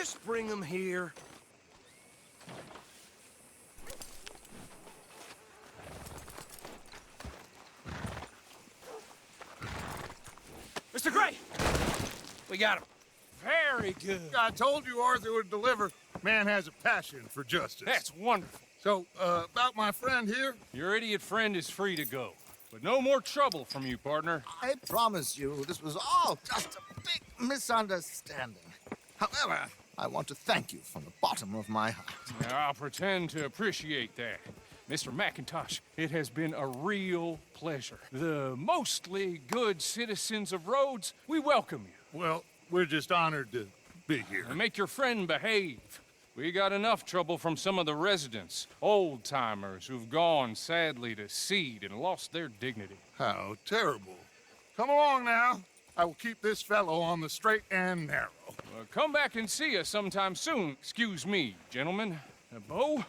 Just bring them here. Mr. Gray! We got him. Very good. I told you Arthur would deliver. Man has a passion for justice. That's wonderful. So, about my friend here? Your idiot friend is free to go. But no more trouble from you, partner. I promise you, this was all just a big misunderstanding. However, I want to thank you from the bottom of my heart. I'll pretend to appreciate that. Mr. McIntosh, it has been a real pleasure. The mostly good citizens of Rhodes, we welcome you. Well, we're just honored to be here. And make your friend behave. We got enough trouble from some of the residents, old-timers who've gone, sadly, to seed and lost their dignity. How terrible. Come along now. I will keep this fellow on the straight and narrow. Come back and see us sometime soon. Excuse me, gentlemen. Bo,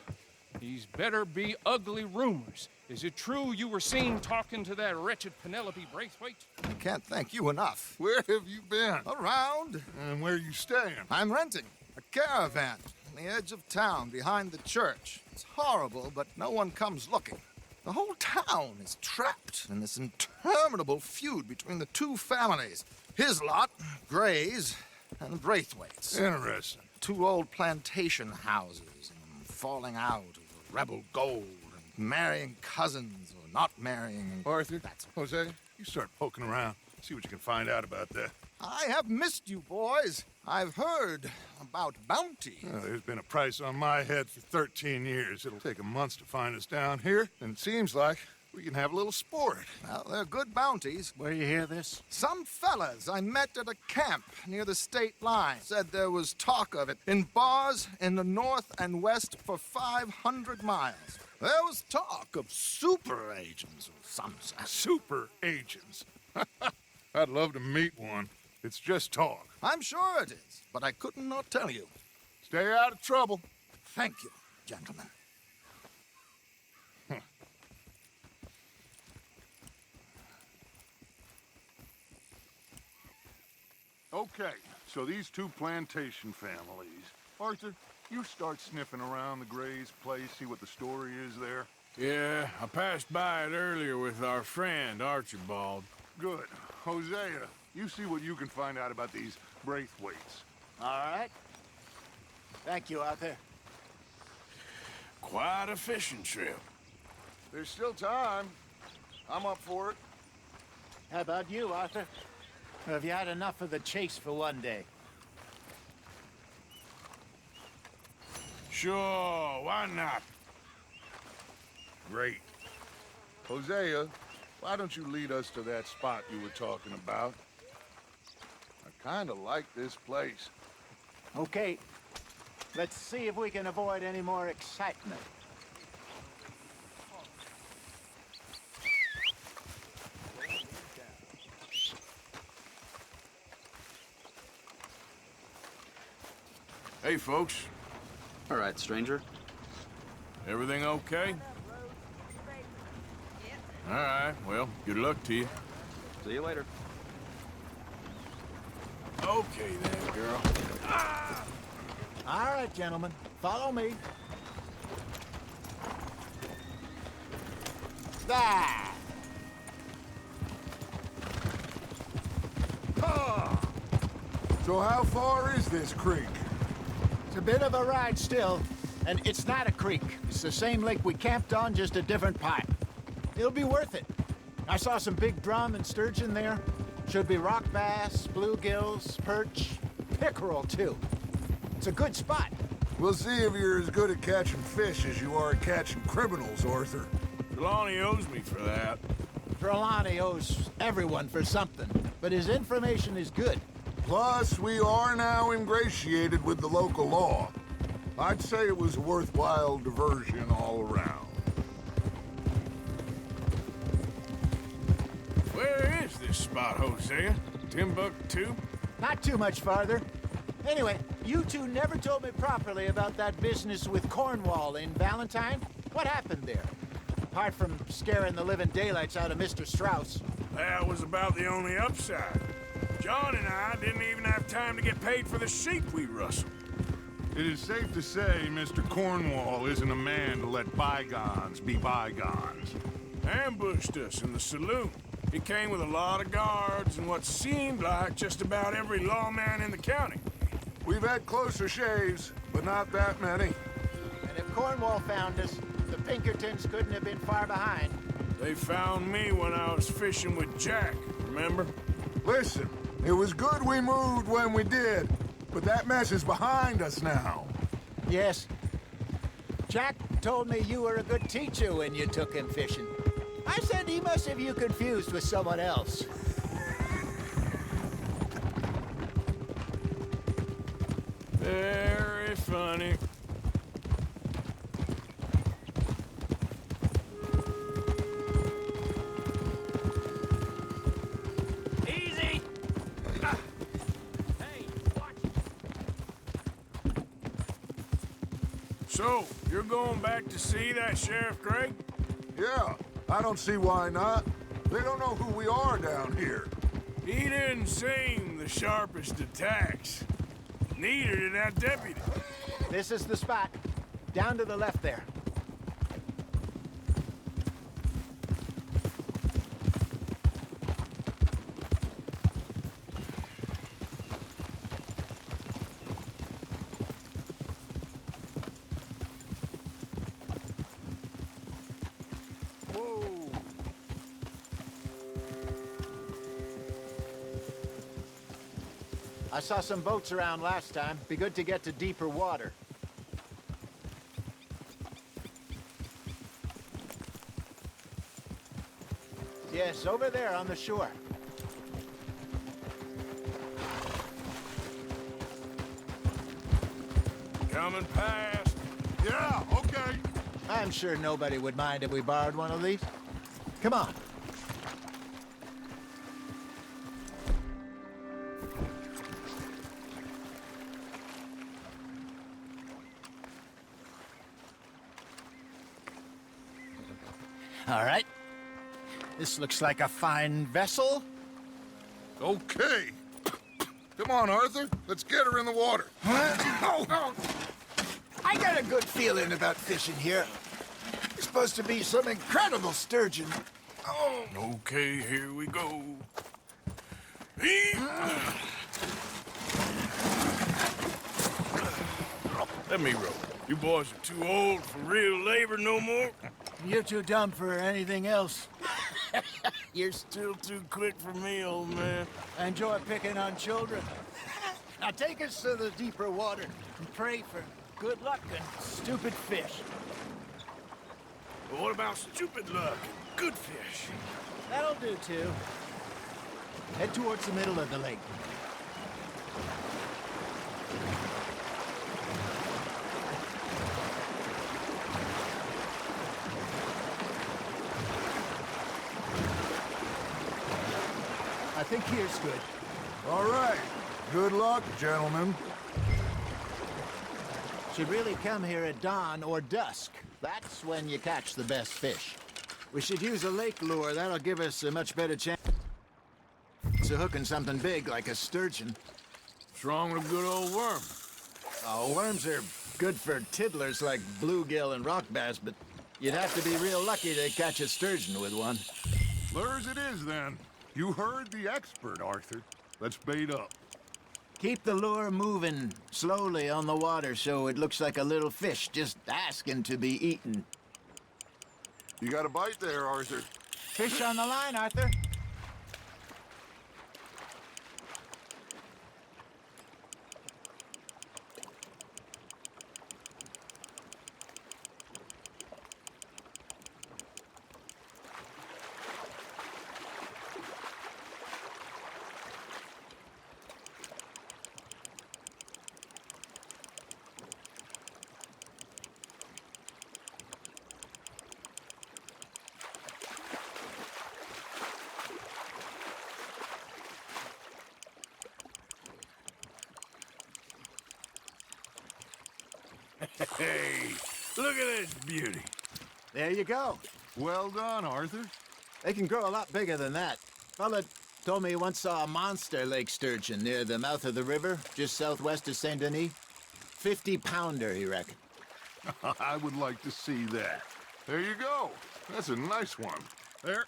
these better be ugly rumors. Is it true you were seen talking to that wretched Penelope Braithwaite? I can't thank you enough. Where have you been? Around. And where are you staying? I'm renting a caravan on the edge of town behind the church. It's horrible, but no one comes looking. The whole town is trapped in this interminable feud between the two families. His lot, Gray's, and Braithwaite's. Interesting. Two old plantation houses, and falling out over rebel gold, and marrying cousins or not marrying. Arthur, That's Jose, you start poking around. See what you can find out about that. I have missed you, boys. I've heard about bounty. There's been a price on my head for 13 years. It'll take a month to find us down here, and it seems like we can have a little sport. Well, they're good bounties. Where you hear this? Some fellas I met at a camp near the state line said there was talk of it in bars in the north and west for 500 miles. There was talk of super agents or some such. Super agents. I'd love to meet one. It's just talk. I'm sure it is, but I couldn't not tell you. Stay out of trouble. Thank you, gentlemen. Okay, so these two plantation families. Arthur, you start sniffing around the Gray's place, see what the story is there. Yeah, I passed by it earlier with our friend, Archibald. Good. Hosea, you see what you can find out about these Braithwaites. All right. Thank you, Arthur. Quite a fishing trip. There's still time. I'm up for it. How about you, Arthur? Or have you had enough of the chase for one day? Sure, why not? Great. Hosea, why don't you lead us to that spot you were talking about? I kind of like this place. Okay. Let's see if we can avoid any more excitement. Hey, folks. All right, stranger. Everything okay? All right, well, good luck to you. See you later. Okay then, girl. All right, gentlemen. Follow me. There! So how far is this creek? It's a bit of a ride still, and it's not a creek. It's the same lake we camped on, just a different part. It'll be worth it. I saw some big drum and sturgeon there. Should be rock bass, bluegills, perch, pickerel too. It's a good spot. We'll see if you're as good at catching fish as you are at catching criminals, Arthur. Trelawney owes me for that. Trelawney owes everyone for something, but his information is good. Plus, we are now ingratiated with the local law. I'd say it was a worthwhile diversion all around. Where is this spot, Hosea? Timbuktu? Not too much farther. Anyway, you two never told me properly about that business with Cornwall in Valentine. What happened there? Apart from scaring the living daylights out of Mr. Strauss. That was about the only upside. John and I didn't even have time to get paid for the sheep we rustled. It is safe to say Mr. Cornwall isn't a man to let bygones be bygones. Ambushed us in the saloon. He came with a lot of guards and what seemed like just about every lawman in the county. We've had closer shaves, but not that many. And if Cornwall found us, the Pinkertons couldn't have been far behind. They found me when I was fishing with Jack, remember? Listen, it was good we moved when we did, but that mess is behind us now. Yes. Jack told me you were a good teacher when you took him fishing. I said he must have you confused with someone else. Very funny. Easy! Hey, watch it. So, you're going back to see that Sheriff Craig? Yeah, I don't see why not. They don't know who we are down here. He didn't seem the sharpest attacks. Neither did that deputy. This is the spot. Down to the left there. Whoa. I saw some boats around last time. Be good to get to deeper water. Yes, over there on the shore. Coming past. Yeah, okay. I'm sure nobody would mind if we borrowed one of these. Come on. All right. This looks like a fine vessel. Okay. Come on, Arthur. Let's get her in the water. Oh, I got a good feeling about fishing here. It's supposed to be some incredible sturgeon. Oh. Okay, here we go. Let me row. You boys are too old for real labor no more. You're too dumb for anything else. You're still too quick for me, old man. I enjoy picking on children. Now take us to the deeper water and pray for good luck and stupid fish. But what about stupid luck and good fish? That'll do, too. Head towards the middle of the lake. I think here's good. All right. Good luck, gentlemen. Should really come here at dawn or dusk. That's when you catch the best fish. We should use a lake lure. That'll give us a much better chance of hooking something big like a sturgeon. What's wrong with a good old worm? Oh, worms are good for tiddlers like bluegill and rock bass, but you'd have to be real lucky to catch a sturgeon with one. Lures it is, then. You heard the expert, Arthur. Let's bait up. Keep the lure moving slowly on the water so it looks like a little fish just asking to be eaten. You got a bite there, Arthur. Fish on the line, Arthur. Hey, look at this beauty. There you go. Well done, Arthur. They can grow a lot bigger than that. Fella told me he once saw a monster lake sturgeon near the mouth of the river, just southwest of Saint Denis. 50-pounder, he reckoned. I would like to see that. There you go. That's a nice one. There,